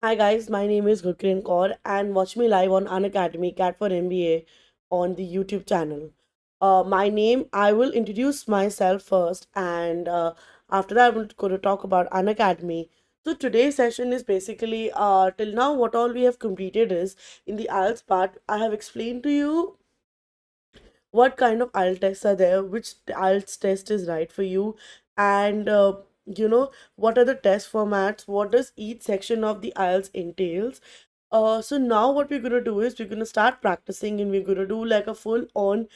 Hi guys, my name is Gurkiran Kaur and watch me live on Unacademy CAT4MBA on the YouTube channel. I will introduce myself first and after that I'm going to talk about Unacademy. So today's session is basically till now what all we have completed is in the IELTS part. I have explained to you what kind of IELTS tests are there, which IELTS test is right for you, and what are the test formats, what does each section of the IELTS entails. So now what we're gonna do is we're gonna start practicing and we're gonna do like a full on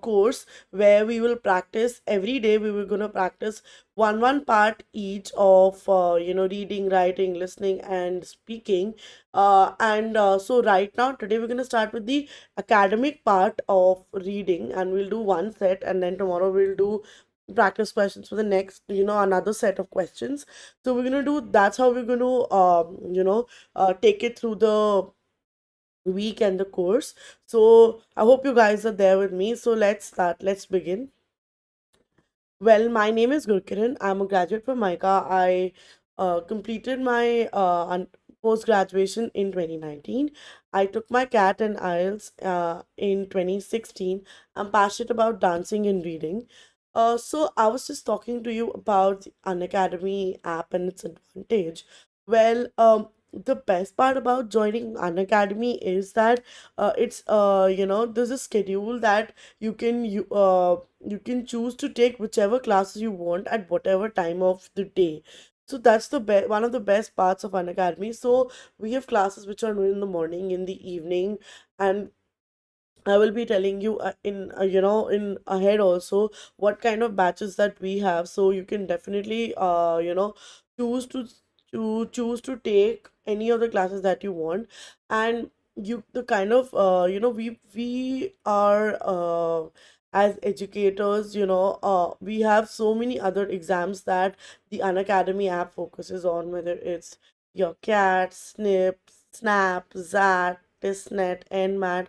course where we will practice every day. We were gonna practice one part each of reading, writing, listening, and speaking. And so right now today we're gonna start with the academic part of reading, and we'll do one set, and then tomorrow we'll do practice questions for the next another set of questions. So we're gonna do that's how we're gonna take it through the week and the course. So I hope you guys are there with me. So let's start, let's begin. Well, my name is Gurkiran. I'm a graduate from MICA. I completed my post graduation in 2019. I took my CAT and IELTS in 2016. I'm passionate about dancing and reading. So I was just talking to you about the Unacademy app and its advantage. Well, the best part about joining Unacademy is that there's a schedule that you can choose to take whichever classes you want at whatever time of the day. So that's one of the best parts of Unacademy. So we have classes which are in the morning, in the evening, and I will be telling you in ahead also what kind of batches that we have, so you can definitely choose to take any of the classes that you want. And you the kind of we are as educators, we have so many other exams that the Unacademy app focuses on, whether it's your CAT, SNP, SNAP, ZAT, TISNET, NMAT,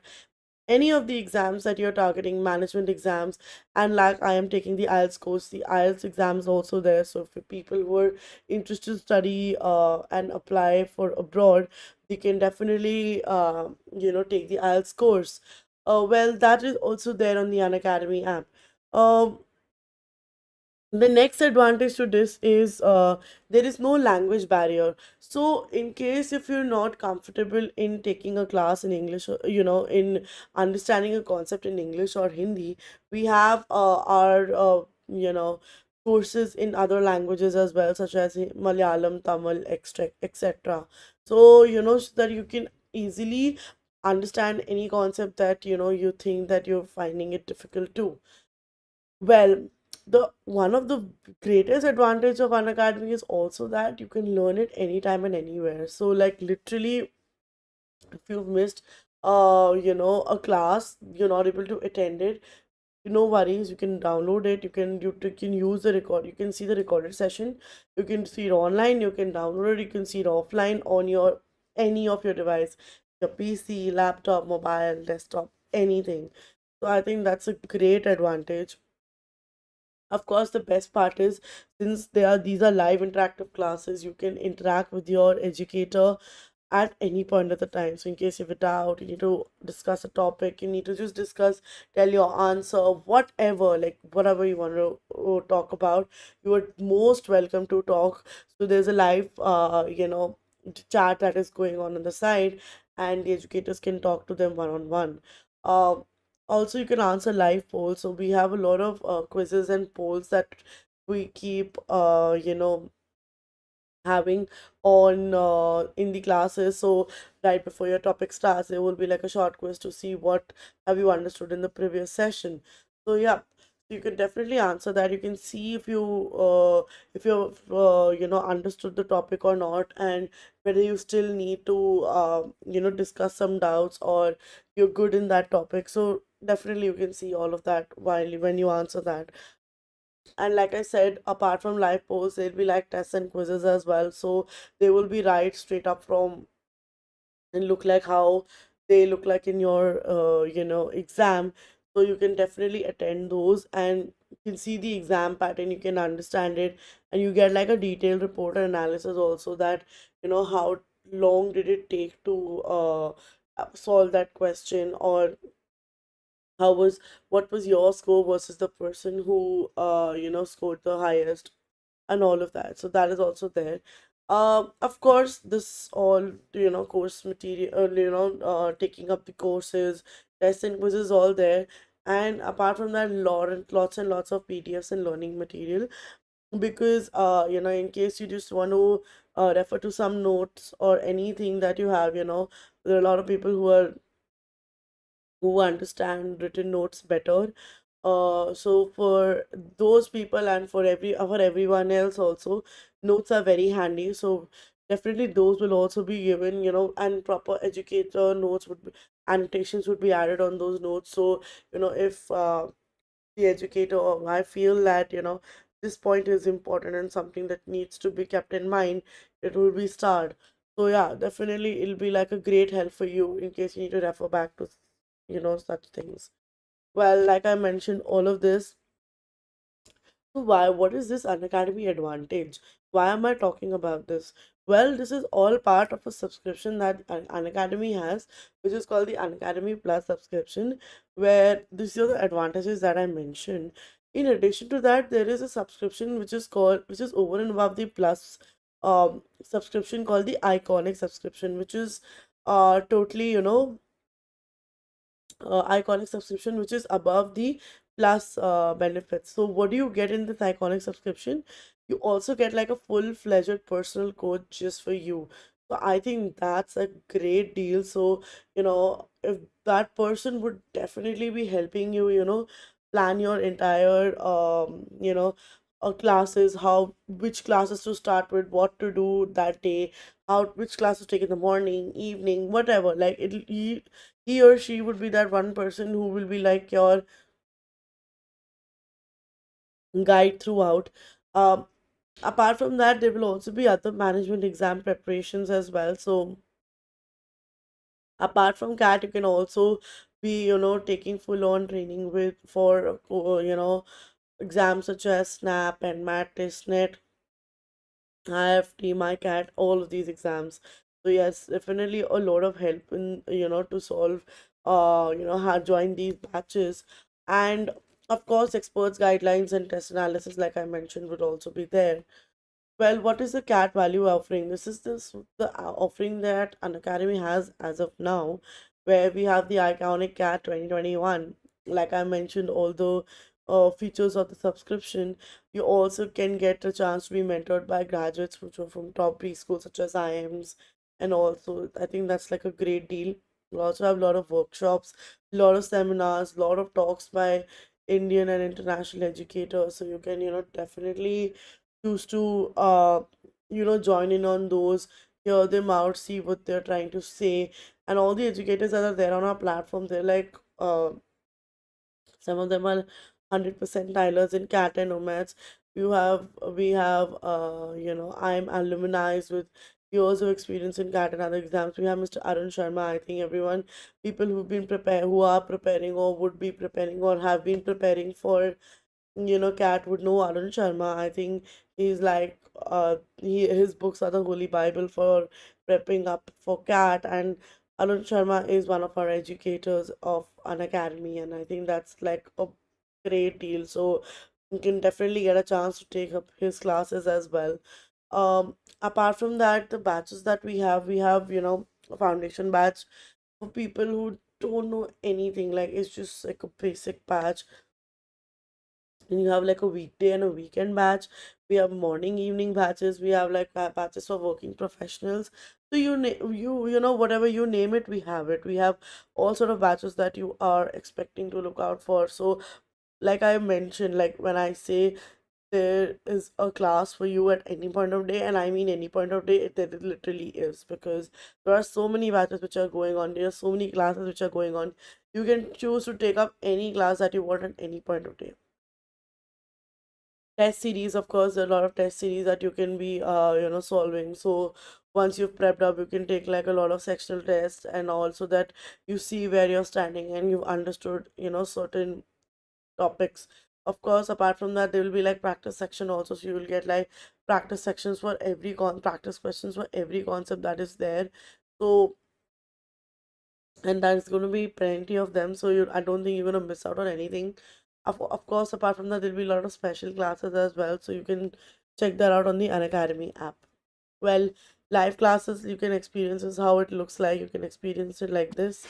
any of the exams that you're targeting, management exams. And like I am taking the IELTS course, the IELTS exams also there. So for people who are interested to study and apply for abroad, they can definitely take the IELTS course. Well, that is also there on the Unacademy app. um the next advantage to this is there is no language barrier. So in case if you're not comfortable in taking a class in English, in understanding a concept in English or Hindi, we have our courses in other languages as well, such as Malayalam, Tamil, etc. So so that you can easily understand any concept that you think that you're finding it difficult to. Well, the one of the greatest advantage of Unacademy is also that you can learn it anytime and anywhere. So like literally, if you've missed a class, you're not able to attend it, no worries, you can download it, you can use the record, you can see the recorded session, you can see it online, you can download it, you can see it offline on your any of your device, your PC, laptop, mobile, desktop, anything. So I think that's a great advantage. Of course, the best part is since these are live interactive classes, you can interact with your educator at any point of the time. So in case you have a doubt, you need to discuss a topic, you need to just discuss, tell your answer, whatever, like whatever you want to talk about, you are most welcome to talk. So there's a live chat that is going on the side, and the educators can talk to them one on one. Also, you can answer live polls. So we have a lot of quizzes and polls that we keep having on in the classes. So right before your topic starts, there will be like a short quiz to see what have you understood in the previous session. So yeah, you can definitely answer that. You can see if you've understood the topic or not, and whether you still need to discuss some doubts, or you're good in that topic. So definitely you can see all of that while when you answer that. And like I said, apart from live polls, there'll be like tests and quizzes as well. So they will be right straight up from and look like how they look like in your exam. So you can definitely attend those, and can see the exam pattern, you can understand it, and you get like a detailed report and analysis also, that how long did it take to solve that question, or how was what was your score versus the person who scored the highest, and all of that. So that is also there. Of course, this all course material, taking up the courses, tests and quizzes, all there. And apart from that, lots and lots of PDFs and learning material, because in case you just want to refer to some notes or anything that you have, there are a lot of people who understand written notes better. So for those people, and for everyone else also, notes are very handy. So definitely those will also be given, and proper educator notes would be, annotations would be added on those notes. So if the educator, or I feel that this point is important and something that needs to be kept in mind, it will be starred. So yeah, definitely it'll be like a great help for you in case you need to refer back to such things. Well, like I mentioned, all of this. So why? What is this Unacademy Advantage? Why am I talking about this? Well, this is all part of a subscription that Unacademy has, which is called the Unacademy Plus subscription, where these are the advantages that I mentioned. In addition to that, there is a subscription which is over and above the Plus subscription, called the Iconic subscription, which is totally iconic subscription, which is above the plus benefits. So what do you get in this iconic subscription? You also get like a full-fledged personal coach just for you. So I think that's a great deal. So if that person would definitely be helping you, plan your entire classes, how which classes to start with, what to do that day, how which class to take in the morning, evening, whatever. Like he or she would be that one person who will be like your guide throughout. Um, Apart from that, there will also be other management exam preparations as well. So apart from CAT, you can also be taking full on training with for exams such as SNAP and MAT, TestNet, IIFT, my cat, all of these exams. So yes, definitely a lot of help in to solve how join these batches. And of course, experts guidelines and test analysis, like I mentioned, would also be there. Well, what is the CAT value offering? This is the offering that Unacademy has as of now, where we have the iconic CAT 2021. Like I mentioned, all the features of the subscription, you also can get a chance to be mentored by graduates which are from top preschools such as IIMs, and also I think that's like a great deal. We also have a lot of workshops, a lot of seminars, a lot of talks by Indian and international educators. So you can definitely choose to join in on those, hear them out, see what they're trying to say. And all the educators that are there on our platform, they're like some of them are 100% tilers in cat and nomads. We have I'm alumni with years of experience in cat and other exams. We have Mr. Arun Sharma. I think everyone, people who are preparing or would be preparing or have been preparing for Cat would know Arun Sharma. I think he's like his books are the holy Bible for prepping up for Cat, and Arun Sharma is one of our educators of an academy, and I think that's like a great deal. So you can definitely get a chance to take up his classes as well. Apart from that, the batches that we have a foundation batch for people who don't know anything. Like it's just like a basic batch, and you have like a weekday and a weekend batch. We have morning evening batches. We have like batches for working professionals. So whatever you name it, we have it. We have all sort of batches that you are expecting to look out for. So like I mentioned, like when I say there is a class for you at any point of day, and I mean any point of day, there literally is, because there are so many batches which are going on, there are so many classes which are going on. You can choose to take up any class that you want at any point of day. Test series, of course, there are a lot of test series that you can be solving. So once you've prepped up, you can take like a lot of sectional tests, and also that you see where you're standing and you've understood certain topics. Of course, apart from that, there will be like practice section also. So you will get like practice sections for every practice questions for every concept that is there. So, and there's going to be plenty of them. So I don't think you're going to miss out on anything. Of course, apart from that, there'll be a lot of special classes as well. So you can check that out on the Unacademy app. Well, live classes you can experience is how it looks like. You can experience it like this.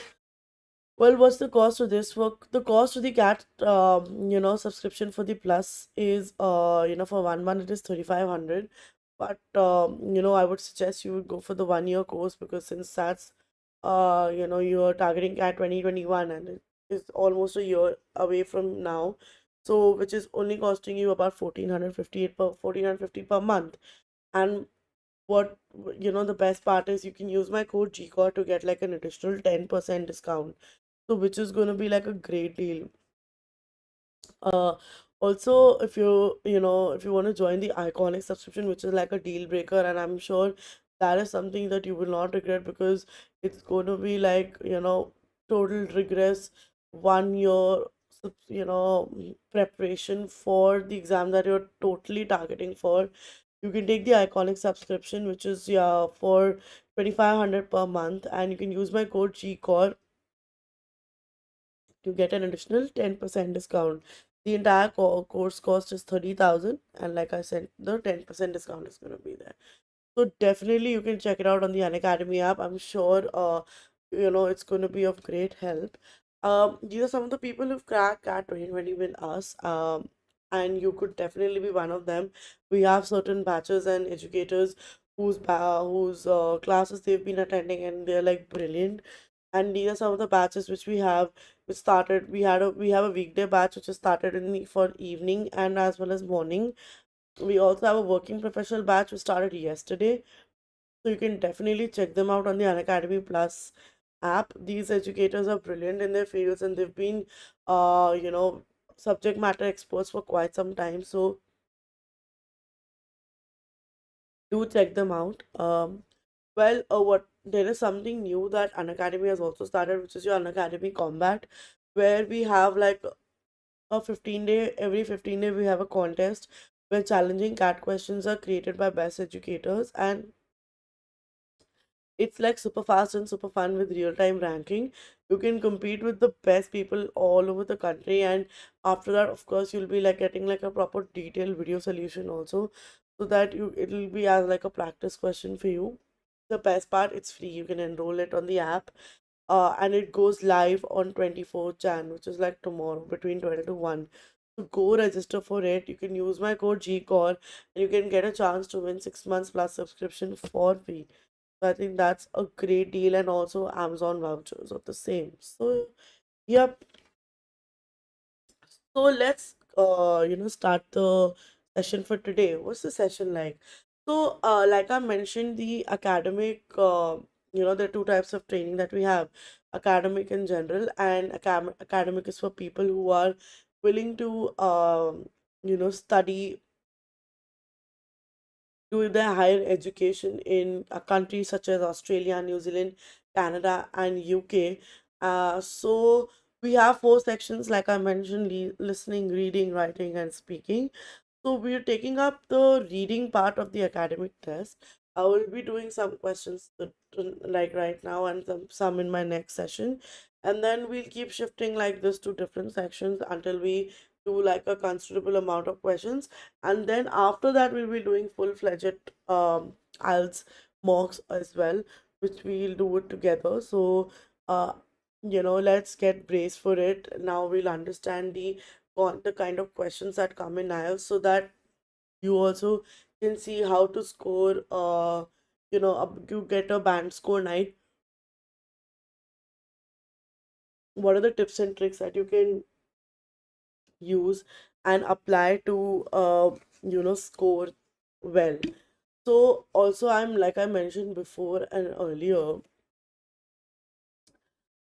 Well, what's the cost of this work? The cost of the CAT, subscription for the plus is, for 1 month it is 3,500. But, I would suggest you would go for the 1 year course, because since that's, you're targeting CAT 2021 and it is almost a year away from now. So, which is only costing you about 1,450 per month. And what, the best part is you can use my code GCOR to get like an additional 10% discount, so which is going to be like a great deal. uh Also, if if you want to join the iconic subscription, which is like a deal breaker, and I'm sure that is something that you will not regret, because it's going to be like, total regress 1 year preparation for the exam that you're totally targeting for. You can take the iconic subscription, which is, yeah, for 2,500 per month, and you can use my code GCOR to get an additional 10% discount. The entire course cost is 30,000, and like I said, the 10% discount is going to be there. So definitely you can check it out on the Unacademy app. I'm sure it's going to be of great help. These are some of the people who've cracked CAT 2020 with us. And you could definitely be one of them. We have certain batches and educators whose classes they've been attending, and they're like brilliant. And these are some of the batches which we have, which started. We have a weekday batch which is started for evening and as well as morning. We also have a working professional batch which started yesterday. So you can definitely check them out on the Unacademy Plus app. These educators are brilliant in their fields, and they've been subject matter experts for quite some time. So do check them out. What there is something new that Unacademy has also started, which is your Unacademy Combat, where we have like a 15-day, every 15 day we have a contest where challenging CAT questions are created by best educators, and it's like super fast and super fun with real-time ranking. You can compete with the best people all over the country, and after that, of course, you'll be like getting like a proper detailed video solution also, so that it'll be as like a practice question for you. The best part, it's free. You can enroll it on the app, and it goes live on 24th Jan, which is like tomorrow between 12 to 1. So go register for it. You can use my code GCOR, and you can get a chance to win 6 months plus subscription for free. So I think that's a great deal, and also Amazon vouchers of the same. So yep. So let's start the session for today. What's the session like? So like I mentioned, the academic there are two types of training that we have: academic in general, and academic is for people who are willing to study, do their higher education in countries such as Australia, New Zealand, Canada, and UK. So we have four sections, like I mentioned: listening, reading, writing, and speaking. So we're taking up the reading part of the academic test. I will be doing some questions like right now, and some in my next session. And then we'll keep shifting like this to different sections until we do like a considerable amount of questions. And then after that, we'll be doing full-fledged IELTS mocks as well, which we'll do it together. So, let's get braced for it. Now we'll understand the kind of questions that come in IELTS, so that you also can see how to score, you get a band score 9. What are the tips and tricks that you can use and apply to score well? So also, I'm like I mentioned before and earlier,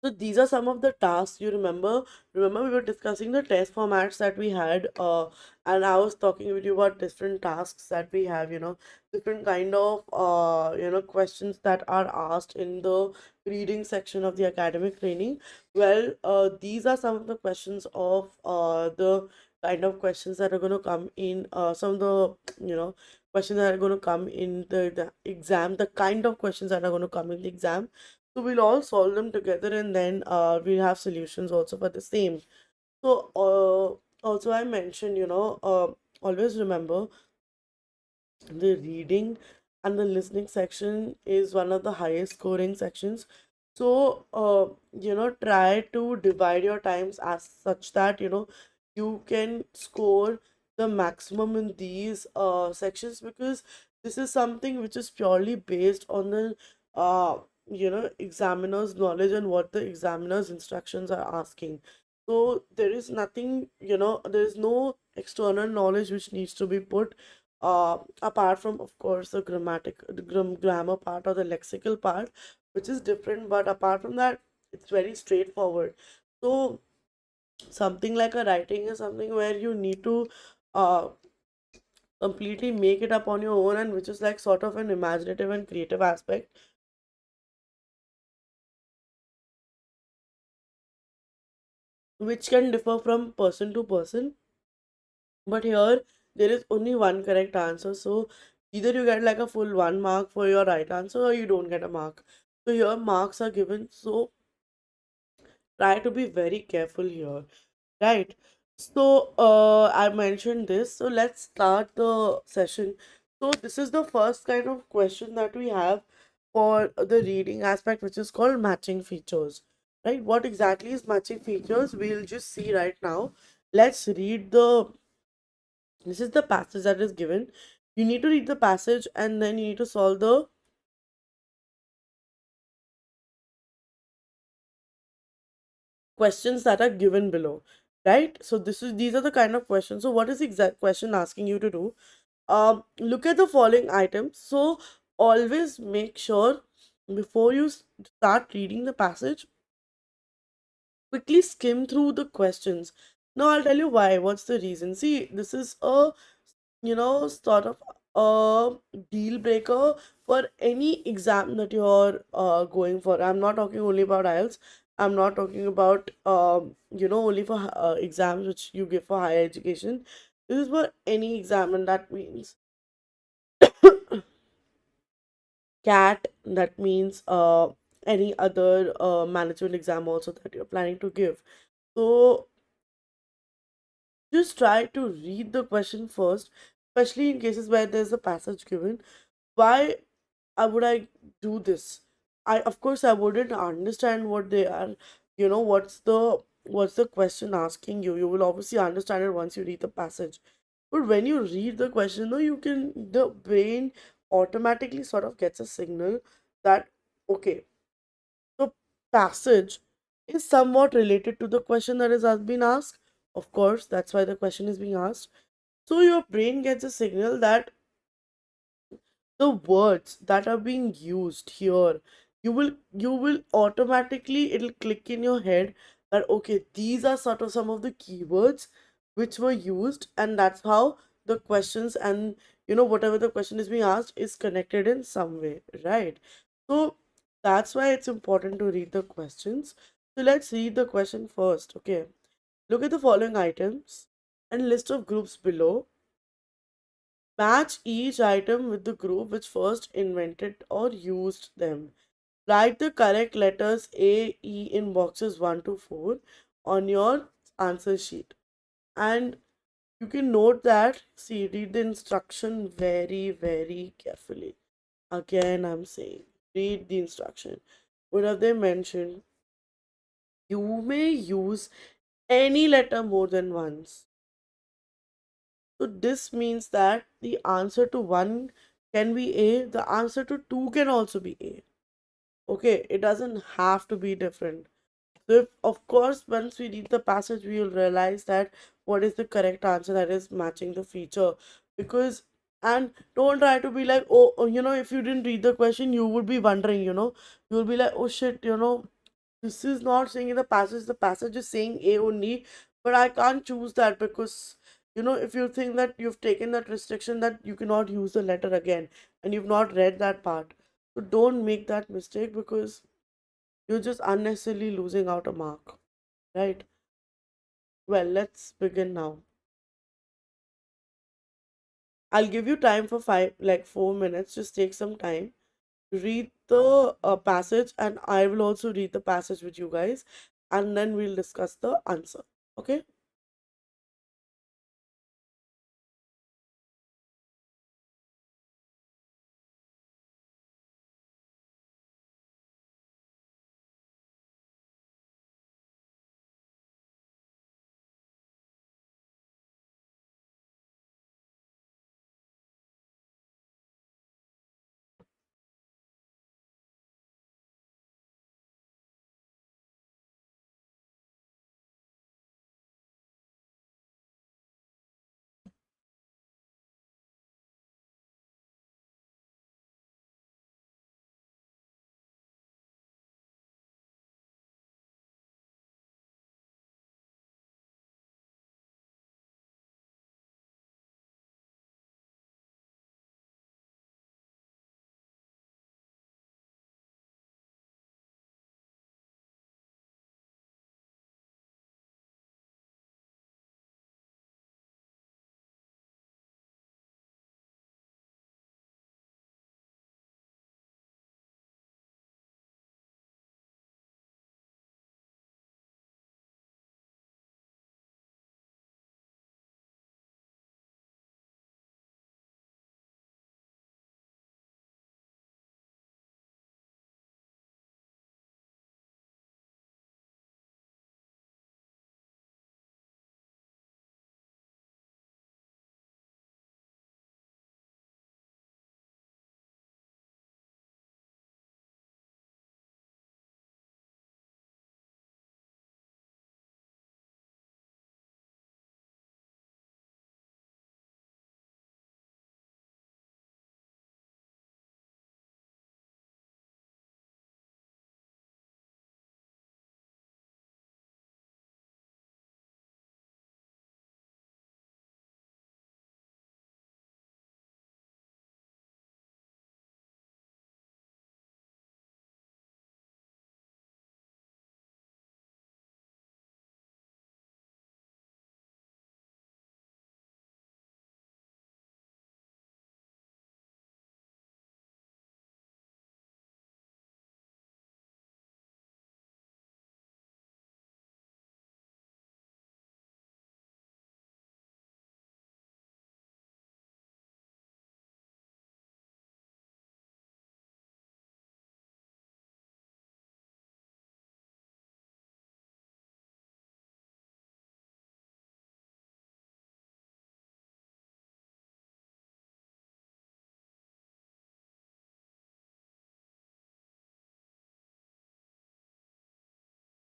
so these are some of the tasks you remember. Remember, we were discussing the test formats that we had, and I was talking with you about different tasks that we have. Different kind of questions that are asked in the reading section of the academic training. Well, these are some of the questions of the kind of questions that are going to come in, some of the, questions that are going to come in the exam, the kind of questions that are going to come in the exam. So we'll all solve them together, and then we'll have solutions also for the same. So also I mentioned, always remember the reading and the listening section is one of the highest scoring sections. So try to divide your times as such that you can score the maximum in these sections, because this is something which is purely based on the examiner's knowledge and what the examiner's instructions are asking. So there is nothing, there is no external knowledge which needs to be put, apart from, of course, the grammar part or the lexical part, which is different. But apart from that, it's very straightforward. So something like a writing is something where you need to uh, completely make it up on your own, and which is like sort of an imaginative and creative aspect, which can differ from person to person. But here there is only one correct answer. So either you get like a full 1 mark for your right answer, or you don't get a mark. So here marks are given. So try to be very careful here, right? So I mentioned this. So let's start the session. So this is the first kind of question that we have for the reading aspect, which is called matching features. Right? What exactly is matching features? We'll just see right now. Let's read the this is the passage that is given. You need to read the passage, and then you need to solve the questions that are given below. Right? So these are the kind of questions. So what is the exact question asking you to do? Look at the following items. So always make sure before you start reading the passage, quickly skim through the questions. Now I'll tell you why. What's the reason? See, this is a sort of a deal breaker for any exam that you're going for. I'm not talking only about IELTS. I'm not talking about only for exams which you give for higher education. This is for any exam, and that means CAT. That means any other management exam also that you're planning to give. So just try to read the question first, especially in cases where there's a passage given. Why would I do this? I, of course, I wouldn't understand what they are. What's the question asking you? You will obviously understand it once you read the passage. But when you read the question, though, the brain automatically sort of gets a signal that, okay, the passage is somewhat related to the question that has been asked. Of course, that's why the question is being asked. So your brain gets a signal that the words that are being used here, you will automatically, it'll click in your head that okay, these are sort of some of the keywords which were used, and that's how the questions and whatever the question is being asked is connected in some way, right? So that's why it's important to read the questions. So let's read the question first. Okay, look at the following items and list of groups below. Match each item with the group which first invented or used them. Write the correct letters A, E in boxes 1 to 4 on your answer sheet. And you can note that, see, read the instruction very, very carefully. Again, I'm saying, read the instruction. What have they mentioned? You may use any letter more than once. So this means that the answer to one can be A, the answer to two can also be A. Okay, it doesn't have to be different. So if, of course, once we read the passage, we will realize that what is the correct answer that is matching the feature. Because, and don't try to be like, oh, if you didn't read the question, you would be wondering, you will be like, oh shit, this is not saying in the passage is saying A only, but I can't choose that because if you think that you've taken that restriction that you cannot use the letter again and you've not read that part, so don't make that mistake because you're just unnecessarily losing out a mark, right? Well, let's begin now. I'll give you time for 4 minutes. Just take some time, read the passage, and I will also read the passage with you guys, and then we'll discuss the answer. Okay?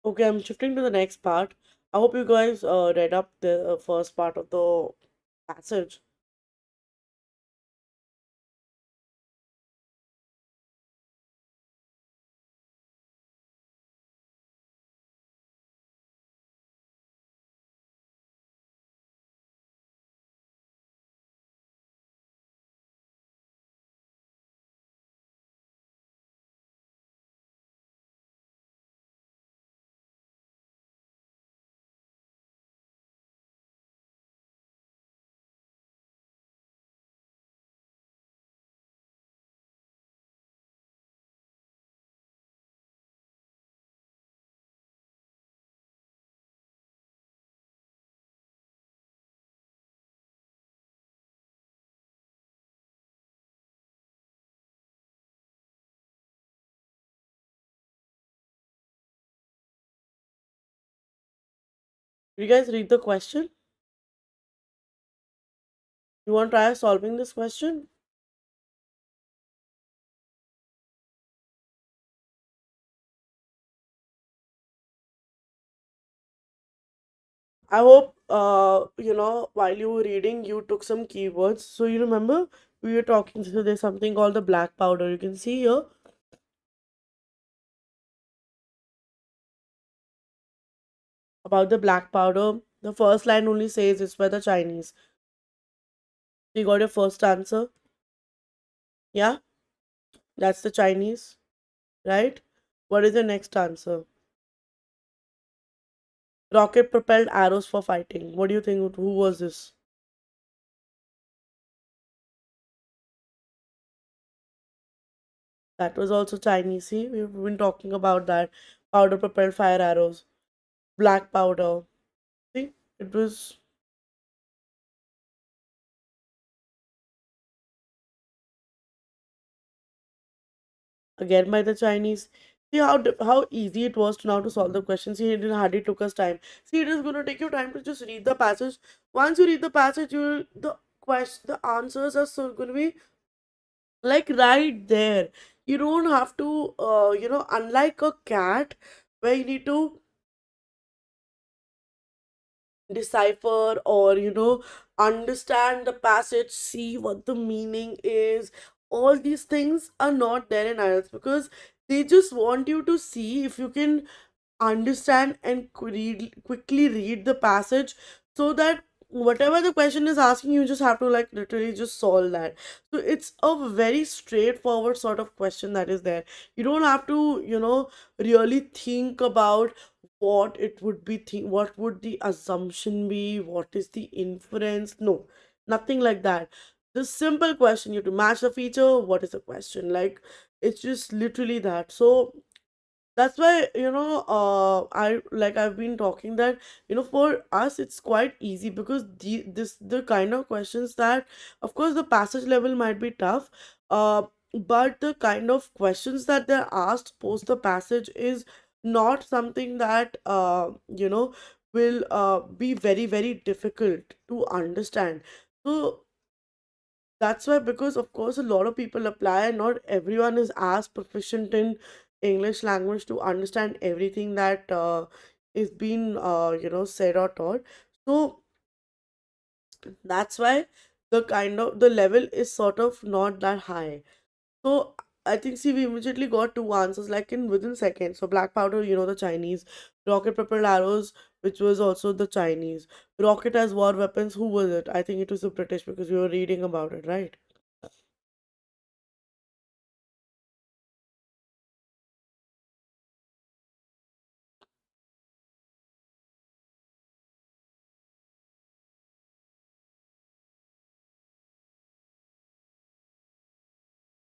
Okay, I'm shifting to the next part. I hope you guys read up the first part of the passage. Did you guys read the question? You want to try solving this question? I hope while you were reading you took some keywords. So you remember we were talking, so there's something called the black powder. You can see here about the black powder. The first line only says it's by the Chinese. You got your first answer? Yeah, that's the Chinese, right? What is the next answer? Rocket propelled arrows for fighting. What do you think? Who was this? That was also Chinese. See, we've been talking about that. Powder propelled fire arrows, black powder. See, it was again by the Chinese. See how easy it was to now to solve the question. See, it didn't hardly took us time. See, it is going to take you time to just read the passage. Once you read the passage, you the answers are so going to be like right there. You don't have to, unlike a cat, where you need to decipher or understand the passage, see what the meaning is. All these things are not there in IELTS because they just want you to see if you can understand and quickly read the passage, so that whatever the question is asking, you just have to like literally just solve that. So it's a very straightforward sort of question that is there. You don't have to really think about what it would be, what would the assumption be, what is the inference. No, nothing like that. The simple question, you have to match the feature, what is the question, like it's just literally that. So that's why I've been talking that for us it's quite easy because the kind of questions that, of course, the passage level might be tough, uh but the kind of questions that they're asked post the passage is not something that will be very very difficult to understand. So that's why, because of course a lot of people apply and not everyone is as proficient in English language to understand everything that is being said or taught. So that's why the level is sort of not that high. So I think, see, we immediately got two answers like in within seconds. So black powder, the Chinese. Rocket propelled arrows, which was also the Chinese. Rocket as war weapons, who was it? I think it was the British because we were reading about it, right?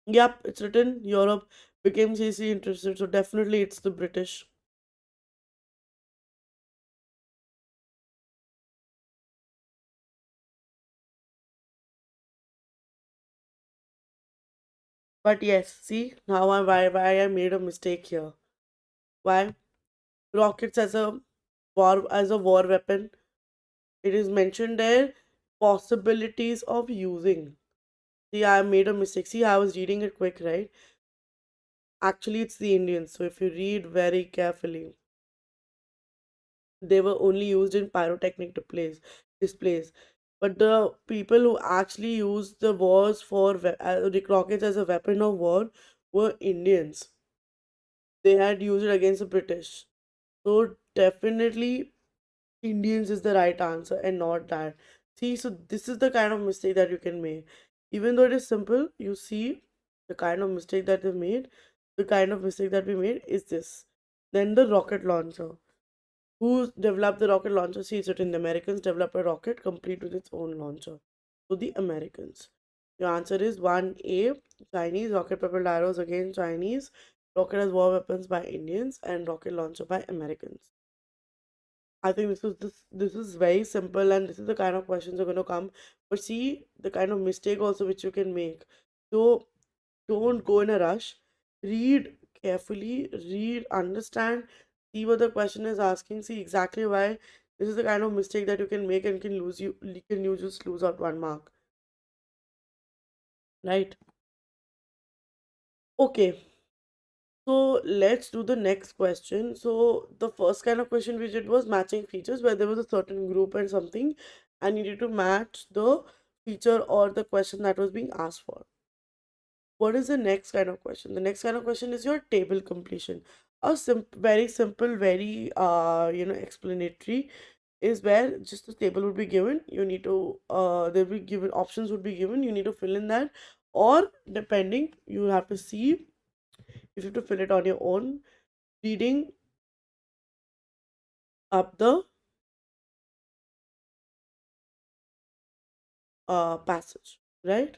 Yep, it's written Europe became seriously interested, so definitely it's the British. But yes, see now why I made a mistake here. Why rockets as a war weapon? It is mentioned there possibilities of using. See, I made a mistake. See, I was reading it quick, right? Actually, it's the Indians. So if you read very carefully, they were only used in pyrotechnic displays. But the people who actually used the wars for the rockets as a weapon of war were Indians. They had used it against the British. So definitely Indians is the right answer and not that. See, so this is the kind of mistake that you can make. Even though it is simple, you see the kind of mistake that they made. The kind of mistake that we made is this. Then the rocket launcher. Who developed the rocket launcher? See, it's written the Americans developed a rocket complete with its own launcher. So the Americans. Your answer is 1A, Chinese, rocket propelled arrows again Chinese, rocket as war weapons by Indians, and rocket launcher by Americans. I think this is very simple, and this is the kind of questions are going to come. But see the kind of mistake also which you can make. So don't go in a rush. Read carefully, read, understand, see what the question is asking, see exactly why. This is the kind of mistake that you can make and can you just lose out 1 mark. Right? Okay. So let's do the next question. So the first kind of question we did was matching features, where there was a certain group and something, and you need to match the feature or the question that was being asked for. What is the next kind of question? The next kind of question is your table completion. A very simple, very explanatory is where just the table would be given. You need to there will be given options would be given. You need to fill in that, or depending, you have to see if you have to fill it on your own, reading up the passage, right?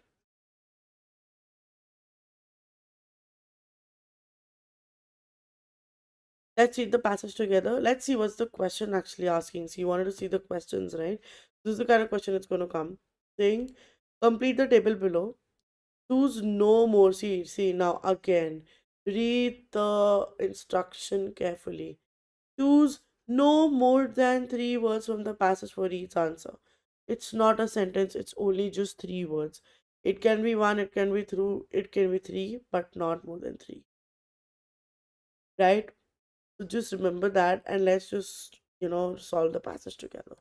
Let's read the passage together. Let's see what's the question actually asking. So you wanted to see the questions, right? This is the kind of question it's going to come. Saying, complete the table below. Choose no more. See now again. Read the instruction carefully. Choose no more than three words from the passage for each answer. It's not a sentence, it's only just three words. It can be one, it can be through, it can be three, but not more than three. Right? So just remember that and let's just, solve the passage together.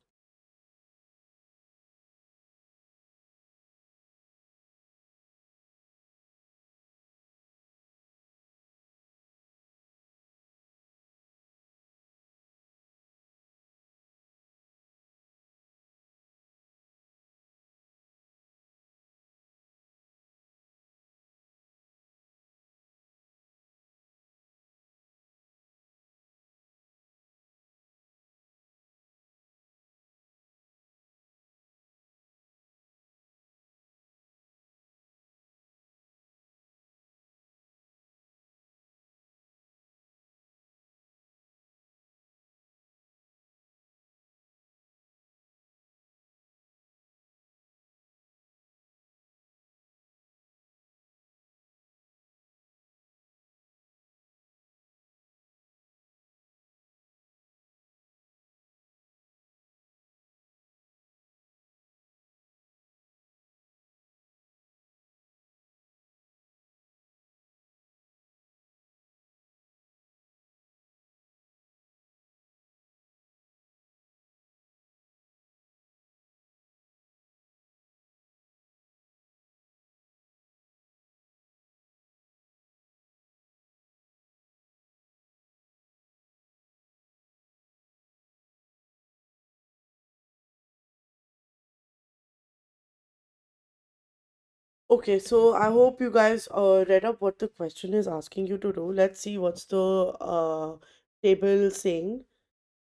Okay, so I hope you guys read up what the question is asking you to do. Let's see what's the table saying.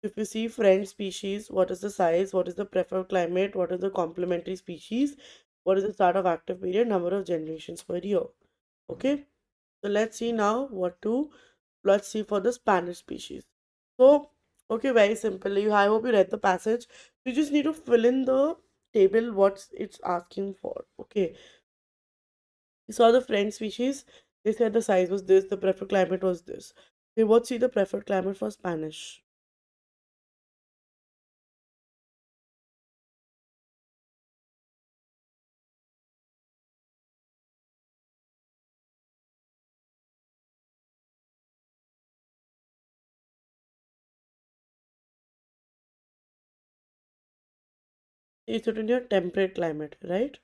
If you see friend species, what is the size? What is the preferred climate? What is the complementary species? What is the start of active period? Number of generations per year. Okay, so let's see now let's see for the Spanish species. So, okay, very simply, I hope you read the passage. You just need to fill in the table what it's asking for. Okay, you saw the friend species. They said the size was this, the preferred climate was this. Okay, what's the preferred climate for Spanish? It's written here temperate climate, right?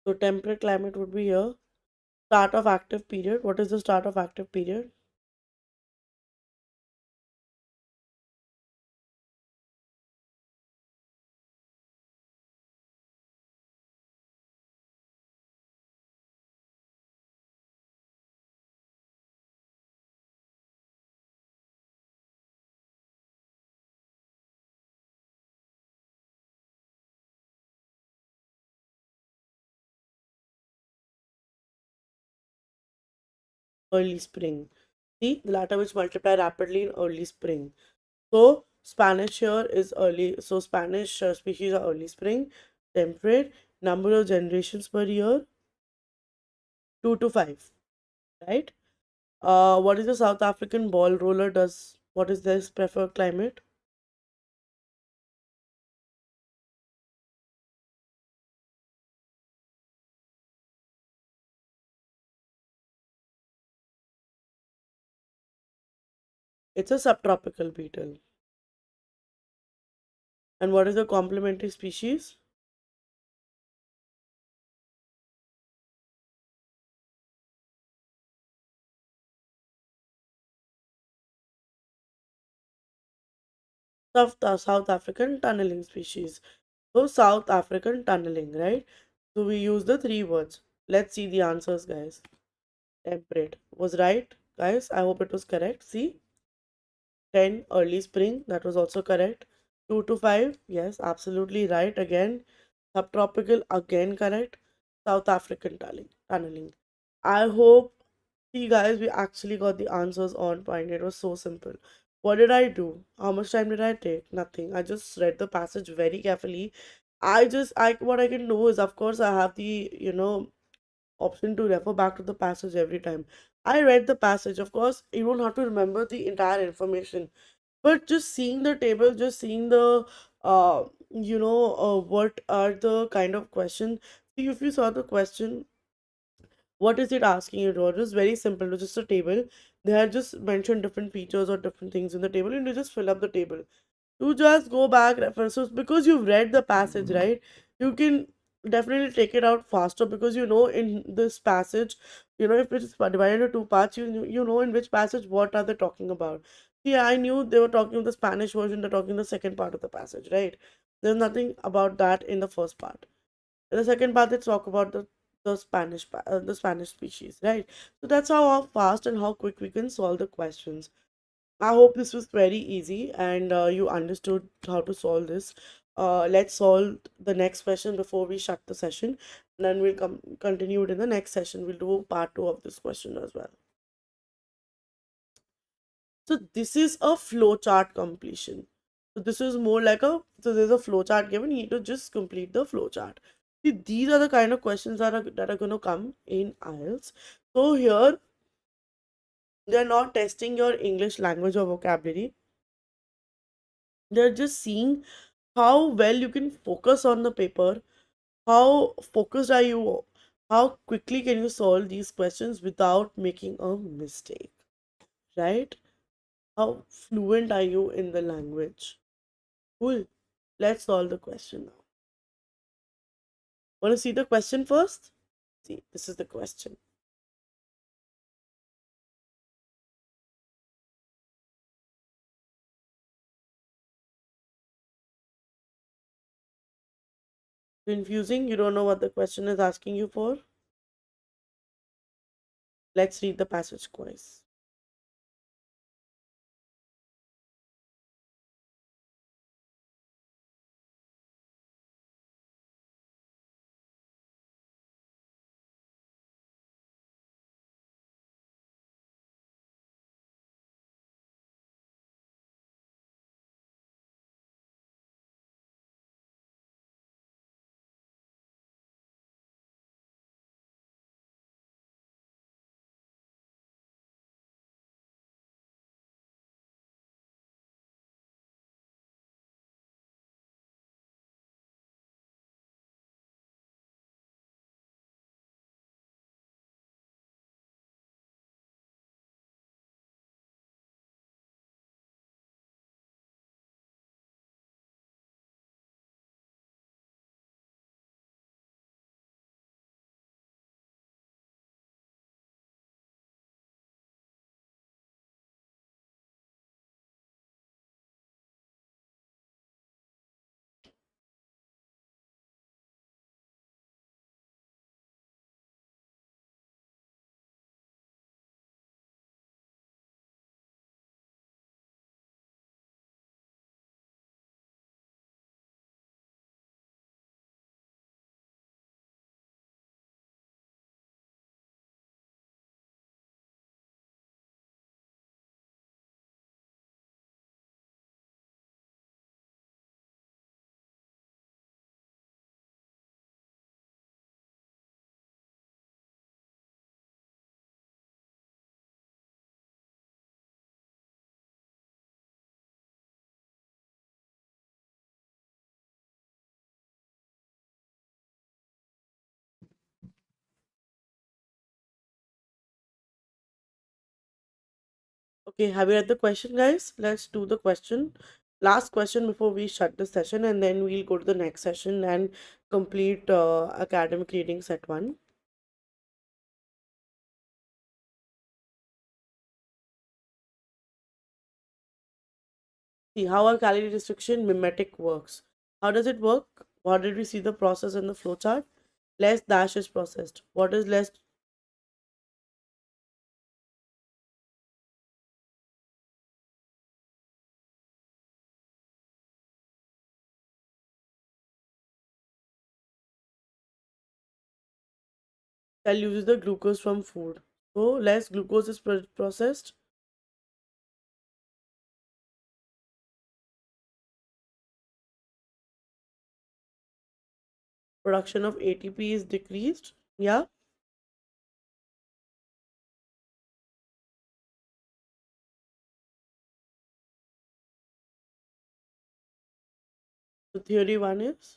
So temperate climate would be here. Start of active period. What is the start of active period? Early spring. See, the latter which multiply rapidly in early spring. So Spanish here is early. So Spanish species are early spring, temperate. Number of generations per year, 2 to 5. Right? What is the South African ball roller? What is this preferred climate? It's a subtropical beetle. And what is the complementary species? South African tunneling species. So South African tunneling, right? So we use the three words. Let's see the answers, guys. Temperate was right, guys. I hope it was correct. See, 10 early spring, that was also correct. 2 to 5, yes, absolutely right again. Subtropical, again correct. South African tunneling. I hope, see guys, we actually got the answers on point. It was so simple. What did I do? How much time did I take? Nothing. I just read the passage very carefully. I what I can do is, of course, I have the, option to refer back to the passage every time. I read the passage. Of course, you don't have to remember the entire information, but just seeing the table, just seeing the what are the kind of questions. See, if you saw the question, what is it asking you to? It was very simple. It was just a table. They had just mentioned different features or different things in the table, and you just fill up the table. You just go back references because you've read the passage, right? You can definitely take it out faster because you know in this passage, if it's divided into two parts, you know in which passage what are they talking about. Yeah, I knew they were talking the Spanish version, they're talking the second part of the passage, right? There's nothing about that in the first part. In the second part, they talk about the Spanish species, right? So that's how fast and how quick we can solve the questions. I hope this was very easy and you understood how to solve this. Let's solve the next question before we shut the session. And then we'll continue it in the next session. We'll do part two of this question as well. So this is a flowchart completion. So this is more like so there's a flowchart given. You need to just complete the flowchart. See, these are the kind of questions that are going to come in IELTS. So here they're not testing your English language or vocabulary. They're just seeing how well you can focus on the paper, how focused are you, how quickly can you solve these questions without making a mistake, right? How fluent are you in the language? Cool. Let's solve the question now. Want to see the question first? See, this is the question. Confusing? You don't know what the question is asking you for? Let's read the passage twice. Okay, have you read the question, guys? Let's do the question. Last question before we shut the session, and then we'll go to the next session and complete academic reading set one. See how our calorie restriction mimetic works. How does it work? What did we see the process in the flowchart? Less dash is processed. What is less? Cell uses the glucose from food. So less glucose is processed. Production of ATP is decreased. Yeah. So theory one is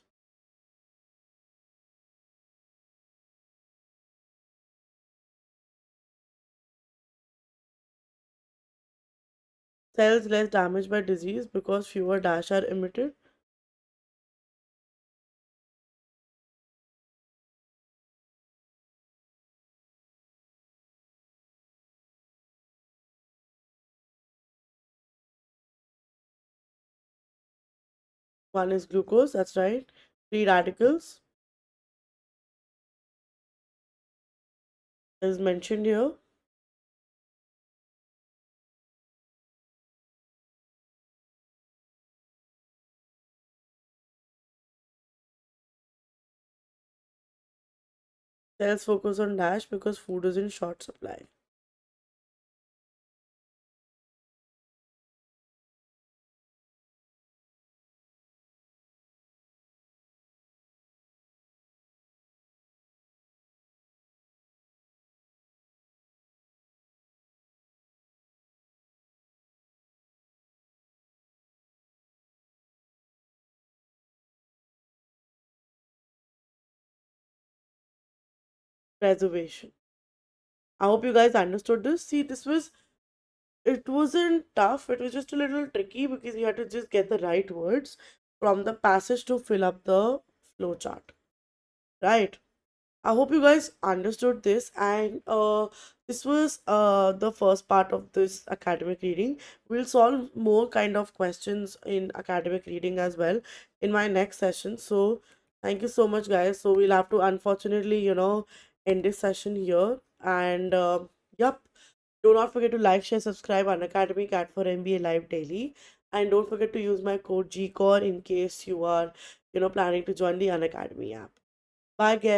cells less damaged by disease because fewer dash are emitted. One is glucose, that's right. Free radicals is mentioned here. Cells focus on dash because food is in short supply. Preservation. I hope you guys understood this. See, it wasn't tough, it was just a little tricky because you had to just get the right words from the passage to fill up the flowchart. Right. I hope you guys understood this, and this was the first part of this academic reading. We'll solve more kind of questions in academic reading as well in my next session. So thank you so much, guys. So we'll have to unfortunately, end this session here. And yep, do not forget to like, share, subscribe on Academy CAT4MBA Live Daily, and don't forget to use my code GCORE in case you are, planning to join the Unacademy app. Bye, guys.